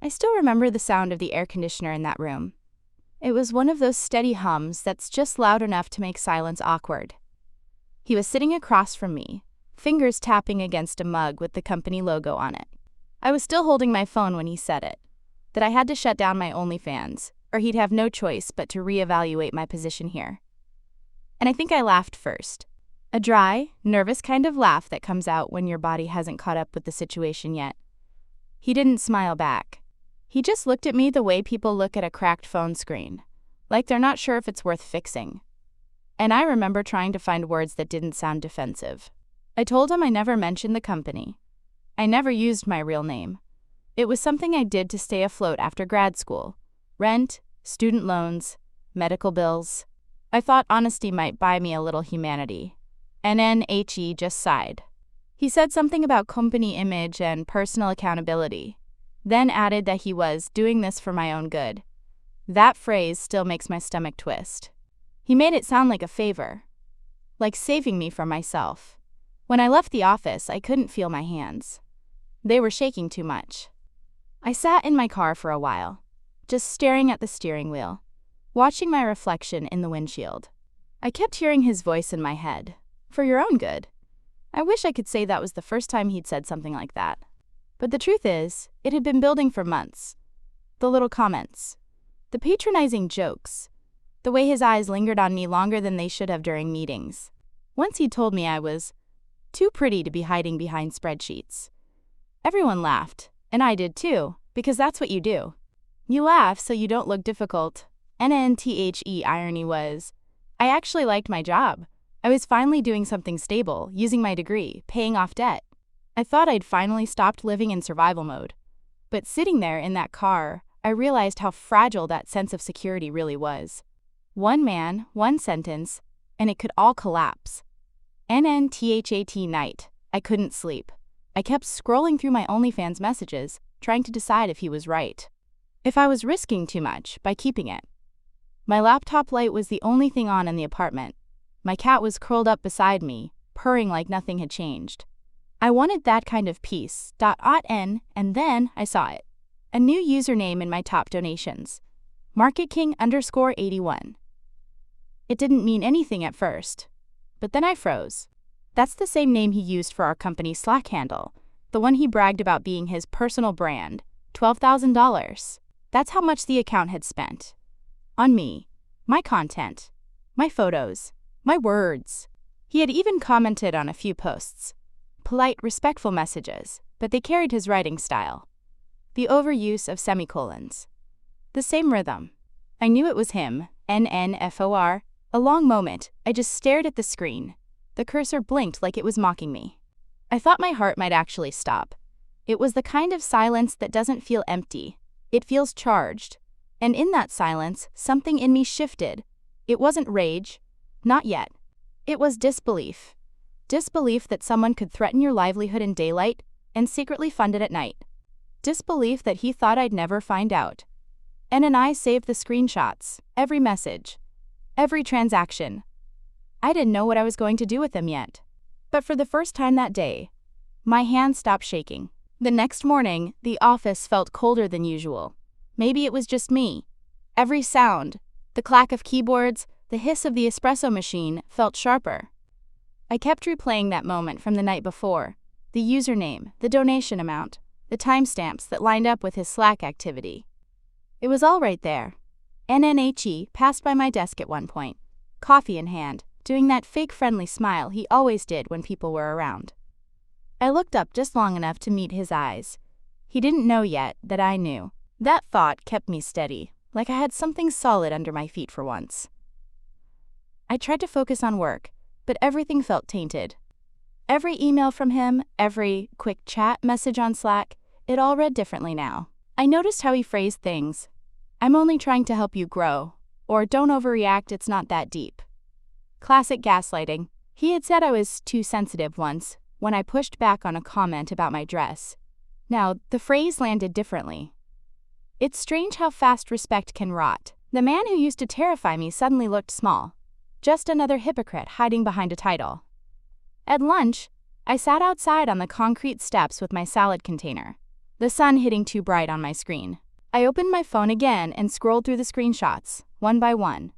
I still remember the sound of the air conditioner in that room. It was one of those steady hums that's just loud enough to make silence awkward. He was sitting across from me, fingers tapping against a mug with the company logo on it. I was still holding my phone when he said it, that I had to shut down my OnlyFans, or he'd have no choice but to reevaluate my position here. And I think I laughed first. A dry, nervous kind of laugh that comes out when your body hasn't caught up with the situation yet. He didn't smile back. He just looked at me the way people look at a cracked phone screen, like they're not sure if it's worth fixing. And I remember trying to find words that didn't sound defensive. I told him I never mentioned the company. I never used my real name. It was something I did to stay afloat after grad school. Rent, student loans, medical bills. I thought honesty might buy me a little humanity. NNHE just sighed. He said something about company image and personal accountability, then added that he was doing this for my own good. That phrase still makes my stomach twist. He made it sound like a favor, like saving me from myself. When I left the office, I couldn't feel my hands. They were shaking too much. I sat in my car for a while, just staring at the steering wheel, watching my reflection in the windshield. I kept hearing his voice in my head. For your own good. I wish I could say that was the first time he'd said something like that. But the truth is, it had been building for months. The little comments, the patronizing jokes, the way his eyes lingered on me longer than they should have during meetings. Once he told me I was too pretty to be hiding behind spreadsheets. Everyone laughed, and I did too, because that's what you do. You laugh so you don't look difficult. NNTHE irony was, I actually liked my job. I was finally doing something stable, using my degree, paying off debt. I thought I'd finally stopped living in survival mode. But sitting there in that car, I realized how fragile that sense of security really was. One man, one sentence, and it could all collapse. NNTHAT night. I couldn't sleep. I kept scrolling through my OnlyFans messages, trying to decide if he was right. If I was risking too much by keeping it. My laptop light was the only thing on in the apartment. My cat was curled up beside me, purring like nothing had changed. I wanted that kind of peace. And then I saw it. A new username in my top donations. MarketKing_81. It didn't mean anything at first. But then I froze. That's the same name he used for our company's Slack handle, the one he bragged about being his personal brand, $12,000. That's how much the account had spent. On me, my content, my photos, my words. He had even commented on a few posts. Polite, respectful messages, but they carried his writing style. The overuse of semicolons. The same rhythm. I knew it was him, NNFOR. A long moment, I just stared at the screen. The cursor blinked like it was mocking me. I thought my heart might actually stop. It was the kind of silence that doesn't feel empty. It feels charged. And in that silence, something in me shifted. It wasn't rage. Not yet. It was disbelief. Disbelief that someone could threaten your livelihood in daylight and secretly fund it at night. Disbelief that he thought I'd never find out. And I saved the screenshots, every message, every transaction. I didn't know what I was going to do with them yet. But for the first time that day, my hand stopped shaking. The next morning, the office felt colder than usual. Maybe it was just me. Every sound, the clack of keyboards, the hiss of the espresso machine felt sharper. I kept replaying that moment from the night before, the username, the donation amount, the timestamps that lined up with his Slack activity. It was all right there. NNHE passed by my desk at one point, coffee in hand, doing that fake friendly smile he always did when people were around. I looked up just long enough to meet his eyes. He didn't know yet that I knew. That thought kept me steady, like I had something solid under my feet for once. I tried to focus on work, but everything felt tainted. Every email from him, every quick chat message on Slack, it all read differently now. I noticed how he phrased things. I'm only trying to help you grow, or don't overreact, it's not that deep. Classic gaslighting. He had said I was too sensitive once, when I pushed back on a comment about my dress. Now, the phrase landed differently. It's strange how fast respect can rot. The man who used to terrify me suddenly looked small. Just another hypocrite hiding behind a title. At lunch, I sat outside on the concrete steps with my salad container. the sun hitting too bright on my screen. I opened my phone again and scrolled through the screenshots, one by one.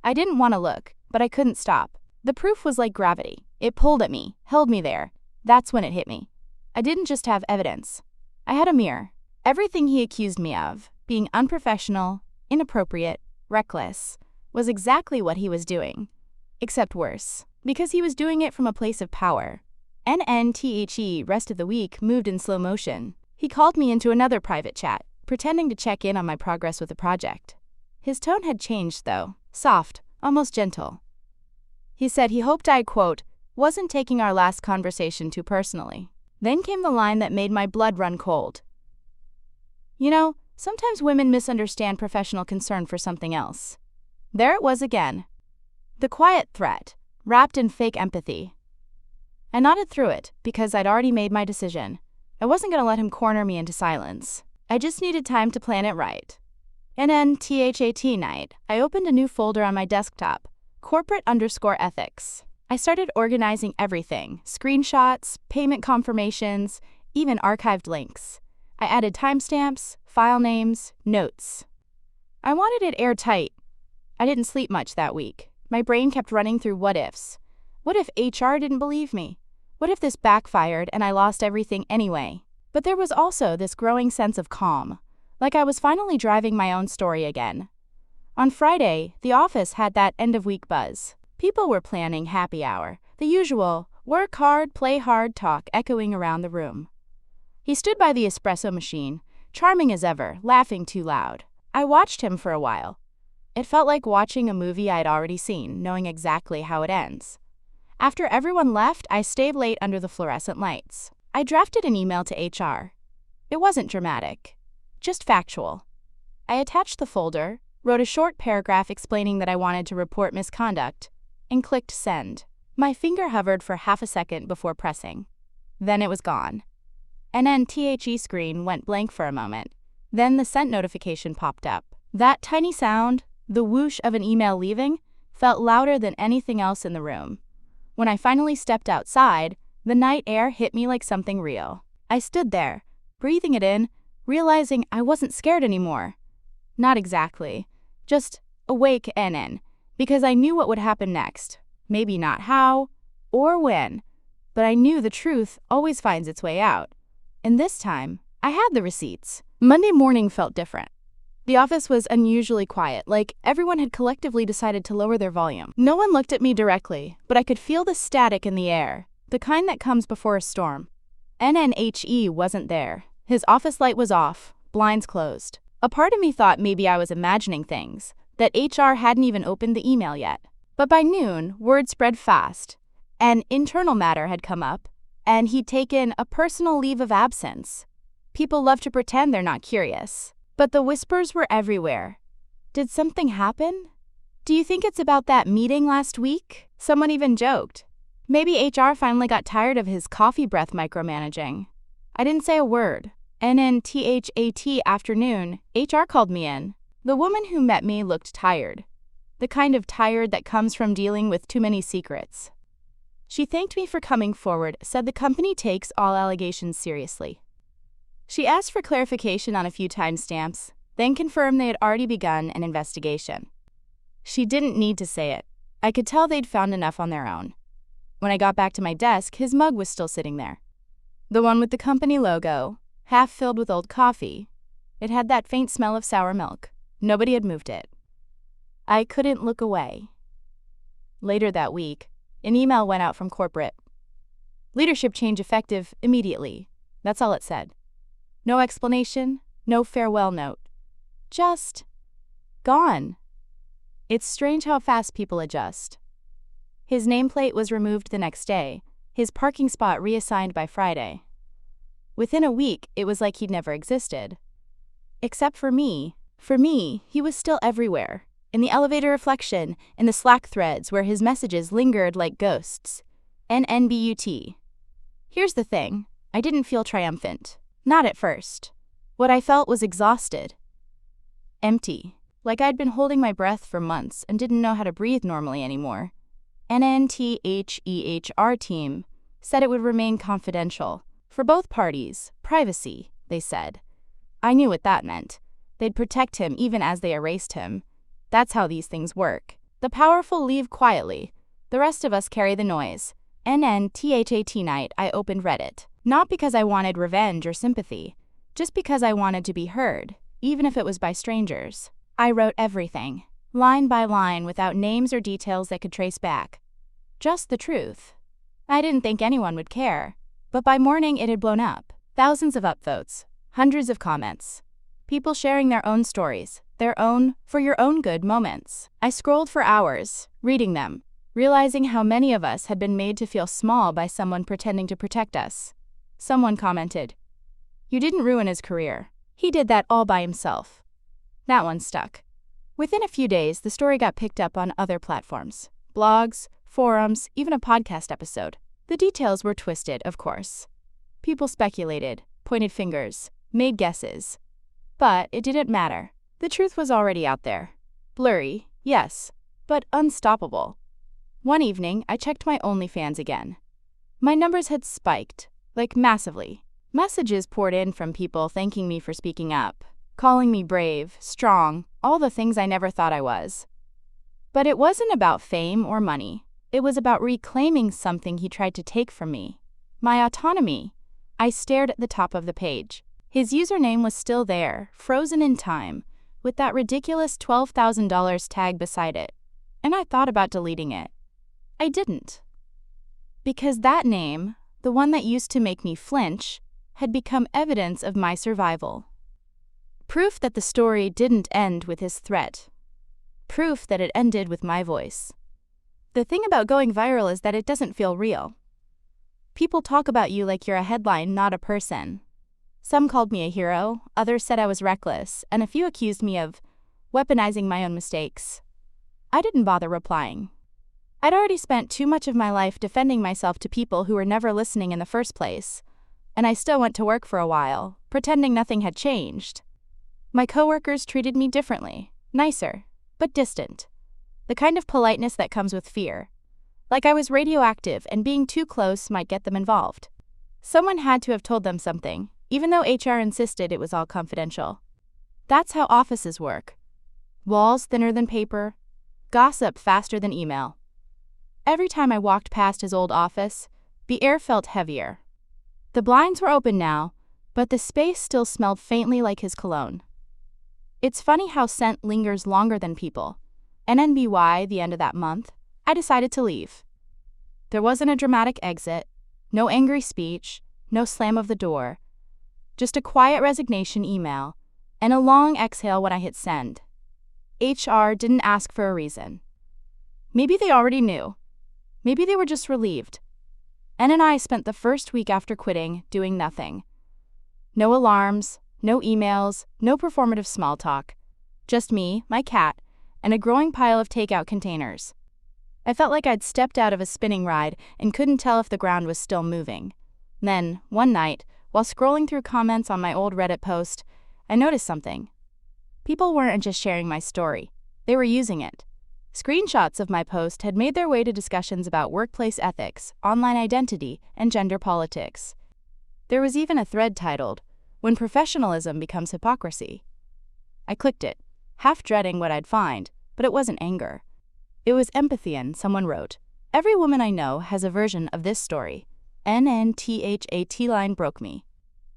I didn't want to look, but I couldn't stop. The proof was like gravity. It pulled at me, held me there. That's when it hit me. I didn't just have evidence. I had a mirror. Everything he accused me of, being unprofessional, inappropriate, reckless, was exactly what he was doing. Except worse, because he was doing it from a place of power. NNTHE rest of the week moved in slow motion. He called me into another private chat, pretending to check in on my progress with the project. His tone had changed, though, soft, almost gentle. He said he hoped I, quote, wasn't taking our last conversation too personally. Then came the line that made my blood run cold. You know, sometimes women misunderstand professional concern for something else. There it was again. The quiet threat, wrapped in fake empathy. I nodded through it because I'd already made my decision. I wasn't going to let him corner me into silence. I just needed time to plan it right. NNTHAT night, I opened a new folder on my desktop, corporate_ethics. I started organizing everything, screenshots, payment confirmations, even archived links. I added timestamps, file names, notes. I wanted it airtight. I didn't sleep much that week. My brain kept running through what-ifs. What if HR didn't believe me? What if this backfired and I lost everything anyway? But there was also this growing sense of calm, like I was finally driving my own story again. On Friday, the office had that end-of-week buzz. People were planning happy hour, the usual work hard, play hard talk echoing around the room. He stood by the espresso machine, charming as ever, laughing too loud. I watched him for a while. It felt like watching a movie I'd already seen, knowing exactly how it ends. After everyone left, I stayed late under the fluorescent lights. I drafted an email to HR. It wasn't dramatic, just factual. I attached the folder, wrote a short paragraph explaining that I wanted to report misconduct, and clicked send. My finger hovered for half a second before pressing. Then it was gone. NNTHE screen went blank for a moment. Then the sent notification popped up. That tiny sound, the whoosh of an email leaving, felt louder than anything else in the room. When I finally stepped outside, the night air hit me like something real. I stood there, breathing it in, realizing I wasn't scared anymore. Not exactly. Just awake and in, because I knew what would happen next. Maybe not how or when, but I knew the truth always finds its way out. And this time, I had the receipts. Monday morning felt different. The office was unusually quiet, like everyone had collectively decided to lower their volume. No one looked at me directly, but I could feel the static in the air, the kind that comes before a storm. NNHE wasn't there. His office light was off, blinds closed. A part of me thought maybe I was imagining things, that HR hadn't even opened the email yet. But by noon, word spread fast. An internal matter had come up, and he'd taken a personal leave of absence. People love to pretend they're not curious. But the whispers were everywhere. Did something happen? Do you think it's about that meeting last week? Someone even joked. Maybe HR finally got tired of his coffee breath micromanaging. I didn't say a word. NNTHAT afternoon, HR called me in. The woman who met me looked tired. The kind of tired that comes from dealing with too many secrets. She thanked me for coming forward, said the company takes all allegations seriously. She asked for clarification on a few timestamps, then confirmed they had already begun an investigation. She didn't need to say it. I could tell they'd found enough on their own. When I got back to my desk, his mug was still sitting there. The one with the company logo, half filled with old coffee. It had that faint smell of sour milk. Nobody had moved it. I couldn't look away. Later that week, an email went out from corporate. Leadership change effective immediately. That's all it said. No explanation, no farewell note. Just gone. It's strange how fast people adjust. His nameplate was removed the next day, his parking spot reassigned by Friday. Within a week, it was like he'd never existed. Except for me. For me, he was still everywhere. In the elevator reflection, in the Slack threads where his messages lingered like ghosts. NNBUT. Here's the thing, I didn't feel triumphant. Not at first. What I felt was exhausted. Empty. Like I'd been holding my breath for months and didn't know how to breathe normally anymore. NNTHEHR team said it would remain confidential. For both parties, privacy, they said. I knew what that meant. They'd protect him even as they erased him. That's how these things work. The powerful leave quietly. The rest of us carry the noise. NNTHAT night, I opened Reddit. Not because I wanted revenge or sympathy, just because I wanted to be heard, even if it was by strangers. I wrote everything, line by line, without names or details that could trace back. Just the truth. I didn't think anyone would care, but by morning it had blown up. Thousands of upvotes, hundreds of comments. People sharing their own stories, their own, for your own good moments. I scrolled for hours, reading them, realizing how many of us had been made to feel small by someone pretending to protect us. Someone commented, "You didn't ruin his career. He did that all by himself." That one stuck. Within a few days, the story got picked up on other platforms, blogs, forums, even a podcast episode. The details were twisted, of course. People speculated, pointed fingers, made guesses. But it didn't matter. The truth was already out there. Blurry, yes, but unstoppable. One evening, I checked my OnlyFans again. My numbers had spiked, like massively. Messages poured in from people thanking me for speaking up, calling me brave, strong, all the things I never thought I was. But it wasn't about fame or money. It was about reclaiming something he tried to take from me. My autonomy. I stared at the top of the page. His username was still there, frozen in time, with that ridiculous $12,000 tag beside it. And I thought about deleting it. I didn't. Because that name, the one that used to make me flinch, had become evidence of my survival. Proof that the story didn't end with his threat. Proof that it ended with my voice. The thing about going viral is that it doesn't feel real. People talk about you like you're a headline, not a person. Some called me a hero, others said I was reckless, and a few accused me of weaponizing my own mistakes. I didn't bother replying. I'd already spent too much of my life defending myself to people who were never listening in the first place, and I still went to work for a while, pretending nothing had changed. My coworkers treated me differently, nicer, but distant. The kind of politeness that comes with fear. Like I was radioactive and being too close might get them involved. Someone had to have told them something, even though HR insisted it was all confidential. That's how offices work. Walls thinner than paper, gossip faster than email. Every time I walked past his old office, the air felt heavier. The blinds were open now, but the space still smelled faintly like his cologne. It's funny how scent lingers longer than people. NNBY, the end of that month, I decided to leave. There wasn't a dramatic exit, no angry speech, no slam of the door. Just a quiet resignation email, and a long exhale when I hit send. HR didn't ask for a reason. Maybe they already knew. Maybe they were just relieved. N and I spent the first week after quitting doing nothing. No alarms, no emails, no performative small talk. Just me, my cat, and a growing pile of takeout containers. I felt like I'd stepped out of a spinning ride and couldn't tell if the ground was still moving. Then, one night, while scrolling through comments on my old Reddit post, I noticed something. People weren't just sharing my story, they were using it. Screenshots of my post had made their way to discussions about workplace ethics, online identity, and gender politics. There was even a thread titled, "When Professionalism Becomes Hypocrisy." I clicked it, half dreading what I'd find, but it wasn't anger. It was empathy, and someone wrote, "Every woman I know has a version of this story. NNTHAT line broke me.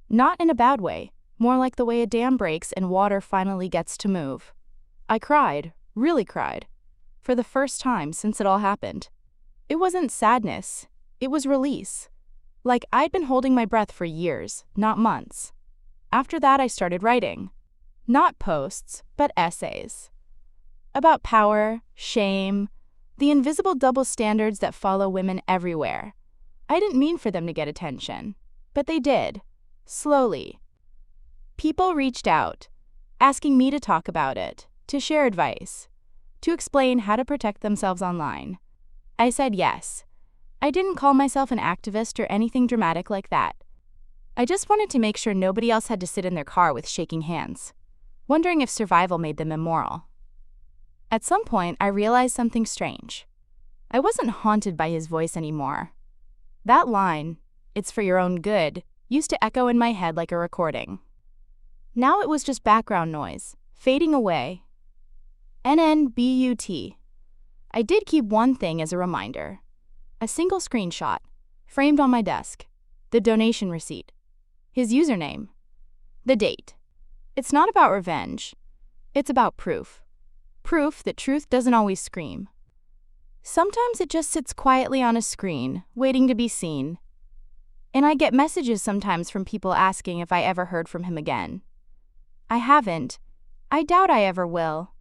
Not in a bad way, more like the way a dam breaks and water finally gets to move." I cried, really cried, for the first time since it all happened. It wasn't sadness, it was release. Like I'd been holding my breath for years, not months. After that, I started writing. Not posts, but essays. About power, shame, the invisible double standards that follow women everywhere. I didn't mean for them to get attention, but they did. Slowly. People reached out, asking me to talk about it, to share advice, to explain how to protect themselves online. I said yes. I didn't call myself an activist or anything dramatic like that. I just wanted to make sure nobody else had to sit in their car with shaking hands, wondering if survival made them immoral. At some point, I realized something strange. I wasn't haunted by his voice anymore. That line, "It's for your own good," used to echo in my head like a recording. Now it was just background noise, fading away. NNBUT. I did keep one thing as a reminder. A single screenshot, framed on my desk. The donation receipt. His username. The date. It's not about revenge. It's about proof. Proof that truth doesn't always scream. Sometimes it just sits quietly on a screen, waiting to be seen. And I get messages sometimes from people asking if I ever heard from him again. I haven't. I doubt I ever will.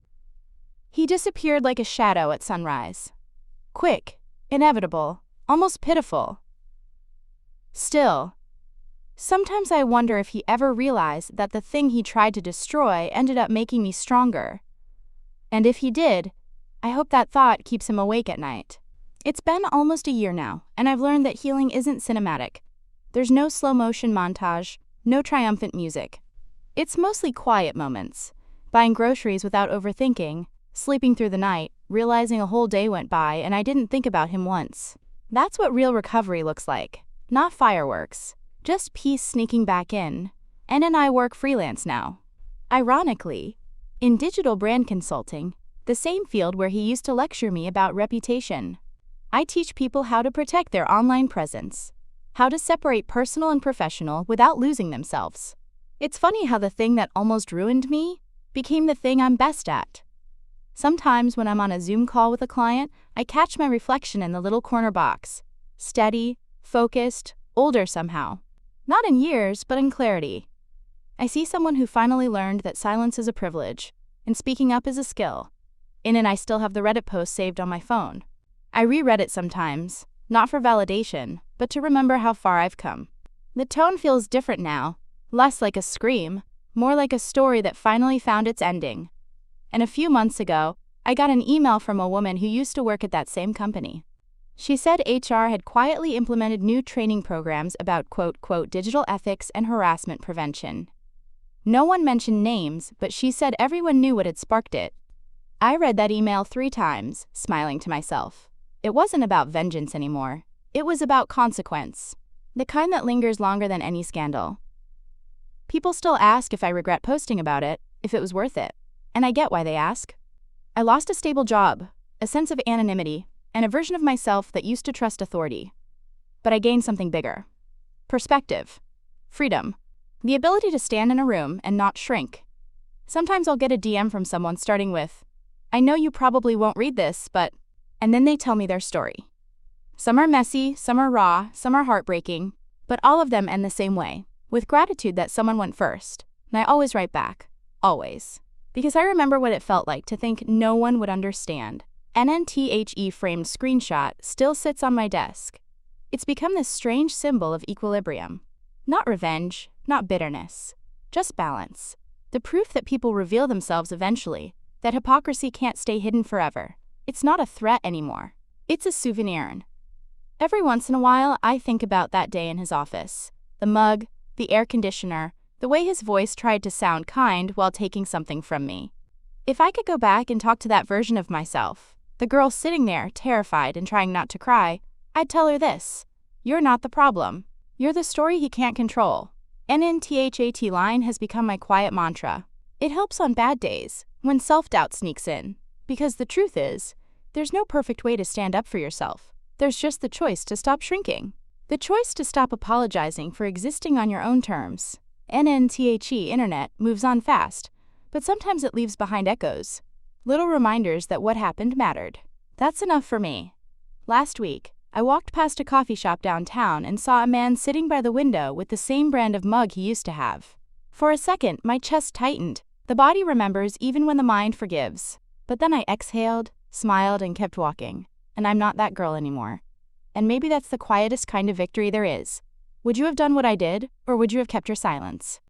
He disappeared like a shadow at sunrise. Quick, inevitable, almost pitiful. Still, sometimes I wonder if he ever realized that the thing he tried to destroy ended up making me stronger. And if he did, I hope that thought keeps him awake at night. It's been almost a year now, and I've learned that healing isn't cinematic. There's no slow-motion montage, no triumphant music. It's mostly quiet moments. Buying groceries without overthinking, sleeping through the night, realizing a whole day went by and I didn't think about him once. That's what real recovery looks like. Not fireworks. Just peace sneaking back in. And I work freelance now. Ironically, in digital brand consulting, the same field where he used to lecture me about reputation. I teach people how to protect their online presence, how to separate personal and professional without losing themselves. It's funny how the thing that almost ruined me became the thing I'm best at. Sometimes when I'm on a Zoom call with a client, I catch my reflection in the little corner box. Steady, focused, older somehow. Not in years, but in clarity. I see someone who finally learned that silence is a privilege, and speaking up is a skill. And I still have the Reddit post saved on my phone. I reread it sometimes, not for validation, but to remember how far I've come. The tone feels different now, less like a scream, more like a story that finally found its ending. And a few months ago, I got an email from a woman who used to work at that same company. She said HR had quietly implemented new training programs about quote, digital ethics and harassment prevention. No one mentioned names, but she said everyone knew what had sparked it. I read that email 3 times, smiling to myself. It wasn't about vengeance anymore. It was about consequence. The kind that lingers longer than any scandal. People still ask if I regret posting about it, if it was worth it. And I get why they ask. I lost a stable job, a sense of anonymity, and a version of myself that used to trust authority. But I gained something bigger. Perspective. Freedom. The ability to stand in a room and not shrink. Sometimes I'll get a DM from someone starting with, "I know you probably won't read this, but..." And then they tell me their story. Some are messy, some are raw, some are heartbreaking, but all of them end the same way, with gratitude that someone went first. And I always write back. Always. Because I remember what it felt like to think no one would understand. NNTHE framed screenshot still sits on my desk. It's become this strange symbol of equilibrium. Not revenge, not bitterness. Just balance. The proof that people reveal themselves eventually, that hypocrisy can't stay hidden forever. It's not a threat anymore. It's a souvenir. Every once in a while, I think about that day in his office. The mug, the air conditioner, the way his voice tried to sound kind while taking something from me. If I could go back and talk to that version of myself, the girl sitting there, terrified and trying not to cry, I'd tell her this: "You're not the problem. You're the story he can't control." NNTHAT line has become my quiet mantra. It helps on bad days, when self-doubt sneaks in. Because the truth is, there's no perfect way to stand up for yourself. There's just the choice to stop shrinking. The choice to stop apologizing for existing on your own terms. NNTHE internet moves on fast, but sometimes it leaves behind echoes. Little reminders that what happened mattered. That's enough for me. Last week, I walked past a coffee shop downtown and saw a man sitting by the window with the same brand of mug he used to have. For a second, my chest tightened. The body remembers even when the mind forgives. But then I exhaled, smiled, and kept walking. And I'm not that girl anymore. And maybe that's the quietest kind of victory there is. Would you have done what I did, or would you have kept your silence?